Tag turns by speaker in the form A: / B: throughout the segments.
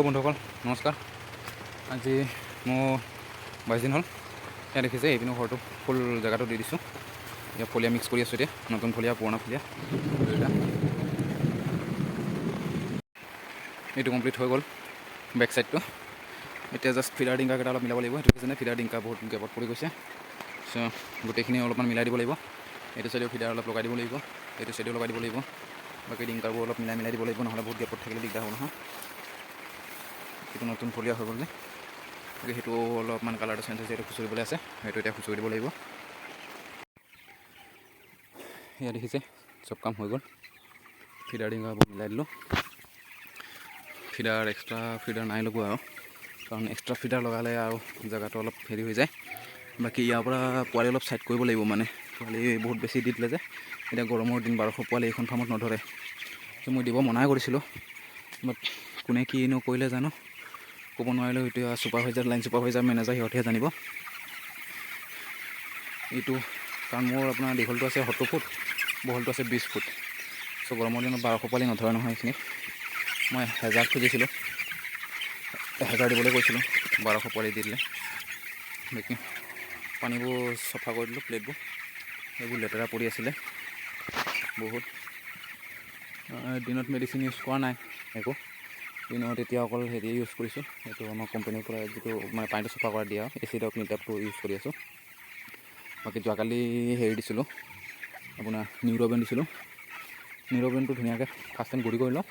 A: Hello' বন্ধুসকল নমস্কাৰ। আজি মোৰ 22 দিন হ'ল। ইয়াত দেখিছে এইপিনে ঘৰটো ফুল জেগাটো দি দিছোঁ। ইয়াত ফলীয়া মিক্স কৰি আছোঁ। এতিয়া নতুন ফলীয়া পুৰণা ফলীয়া দুয়োটা এইটো কমপ্লিট হৈ গ'ল। বেক চাইডটো এতিয়া জাষ্ট ফিলাৰ ডিংকাৰকেইটা অলপ মিলাব লাগিব। সেইটো কাৰণে ফিলাৰ ডিংকাৰ বহুত গেপত পৰি গৈছে। চ' গোটেইখিনি অলপমান মিলাই দিব লাগিব। এইটো চাইডেও ফিলাৰ অলপ লগাই দিব লাগিব, এইটো চাইডেও লগাই দিব লাগিব। বাকী ডিংকাৰবোৰ অলপ মিলাই দিব লাগিব, নহ'লে বহুত গেপত থাকিলে দিগদাৰ হ'ব নহয়। সেইটো নতুন ফলীয়া হৈ গ'ল যে, গতিকে সেইটো অলপমান কালাৰটো চেঞ্জ হৈছে। এইটো খুচৰিবলৈ আছে, সেইটো এতিয়া খুচৰি দিব লাগিব। এয়া দেখিছে চব কাম হৈ গ'ল। ফিডাৰ ডিংকাৰবোৰ মিলাই দিলোঁ। ফিডাৰ এক্সট্ৰা ফিডাৰ নাই লগোৱা আৰু, কাৰণ এক্সট্ৰা ফিডাৰ লগালে আৰু জেগাটো অলপ হেৰি হৈ যায়। বাকী ইয়াৰ পৰা পোৱালি অলপ ছাইড কৰিব লাগিব, মানে পোৱালি বহুত বেছি দি দিলে যে। এতিয়া গৰমৰ দিন 1200 পোৱালি এইখন ফাৰ্মত নধৰে। মই দিব মনাই কৰিছিলোঁ, বাট কোনে কিনো কৰিলে জানো, ক'ব নোৱাৰিলেও। এতিয়া ছুপাৰভাইজাৰ, লাইন ছুপাৰভাইজাৰ, মেনেজাৰ সিহঁতেহে জানিব এইটো। কাৰণ মোৰ আপোনাৰ দীঘলটো আছে 70 ফুট, বহলটো আছে 20 ফুট। চ' গৰমৰ দিনত 1200 পোৱালি নধৰে নহয় এইখিনিত। মই 1000 খুজিছিলোঁ, 1000 দিবলৈ কৈছিলোঁ, 1200 পোৱালি দি দিলে। বাকী পানীবোৰ চফা কৰি দিলোঁ, প্লেটবোৰ এইবোৰ লেতেৰা পৰি আছিলে বহুত। দিনত মেডিচিন ইউজ কৰা নাই একো। দিনত এতিয়া অকল হেৰি ইউজ কৰিছোঁ, এইটো আমাৰ কোম্পানীৰ পৰা যিটো মানে পানীটো চফা কৰা দিয়া এচিড অফ নিটাপটো ইউজ কৰি আছোঁ। বাকী যোৱাকালি হেৰি দিছিলোঁ, আপোনাৰ নিউৰ'বেন দিছিলোঁ। নিউৰ'বেনটো ধুনীয়াকৈ ফাৰ্ষ্ট টাইম গুড়ি কৰি লওঁ,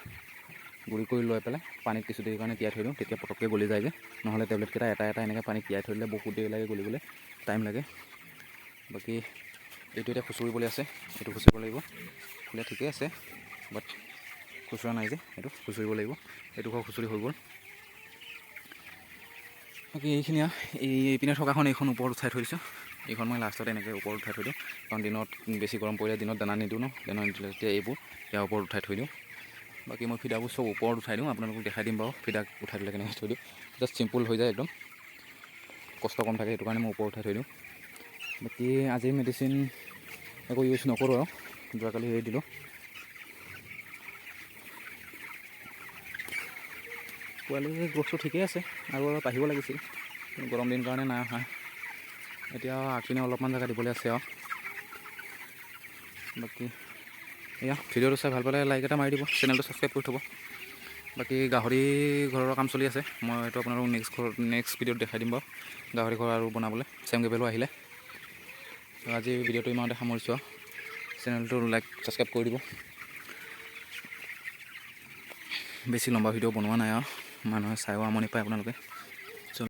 A: গুড়ি কৰি লৈ পেলাই পানীত কিছু দেৰিৰ কাৰণে তিয়াই থৈ দিওঁ। তেতিয়া পটককৈ গলি যায়গৈ। নহ'লে টেবলেটকেইটা এটা এটা এনেকৈ পানীত তিয়াই থৈ দিলে বহুত দেৰি লাগে গলিবলৈ, টাইম লাগে। বাকী এইটো এতিয়া খুচৰিবলৈ আছে, এইটো খুচৰিব লাগিব। ফুলে ঠিকে আছে, বাট খুচুৰা নাই যে, এইটো খুচৰিব লাগিব। এইটো ঘৰ খুচৰি হৈ গ'ল। বাকী এইখিনি এইপিনে থকাখন এইখন ওপৰত উঠাই থৈ দিছোঁ। এইখন মই লাষ্টত এনেকৈ ওপৰত উঠাই থৈ দিওঁ, কাৰণ দিনত বেছি গৰম পৰিলে দিনত দানা নিদিওঁ ন, দানা নিদিলে তেতিয়া এইবোৰ ইয়াৰ ওপৰত উঠাই থৈ দিওঁ। বাকী মই ফিডাবোৰ চব ওপৰত উঠাই দিওঁ, আপোনালোকক দেখাই দিম বাৰু ফিডাক উঠাই দিলে কেনেকৈ থৈ দিওঁ। জাষ্ট চিম্পুল হৈ যায়, একদম কষ্ট কম থাকে, সেইটো কাৰণে মই ওপৰত উঠাই থৈ দিওঁ। বাকী আজি মেডিচিন একো ইউজ নকৰোঁ আৰু, যোৱাকালি হেৰি দিলোঁ। পোৱালি গ্ৰ'থটো ঠিকেই আছে, আৰু অলপ আহিব লাগিছিল, গৰম দিন কাৰণে নাই অহা। এতিয়া আগপিনে অলপমান জেগা দিবলৈ আছে আৰু। বাকী এয়া ভিডিঅ'টো চাই ভাল পালে লাইক এটা মাৰি দিব, চেনেলটো ছাবস্ক্ৰাইব কৰি থ'ব। বাকী গাহৰি ঘৰৰ কাম চলি আছে, মই এইটো আপোনালোকক নেক্সট ভিডিঅ'ত দেখাই দিম বাৰু। গাহৰি ঘৰ আৰু বনাবলৈ চেম গেবেলো আহিলে। আজি ভিডিঅ'টো ইমানতে সামৰিছোঁ আৰু, চেনেলটো লাইক ছাবস্ক্ৰাইব কৰি দিব। বেছি লম্বা ভিডিঅ' বনোৱা নাই আৰু, মানুহে চাইও আমনি পায় আপোনালোকে।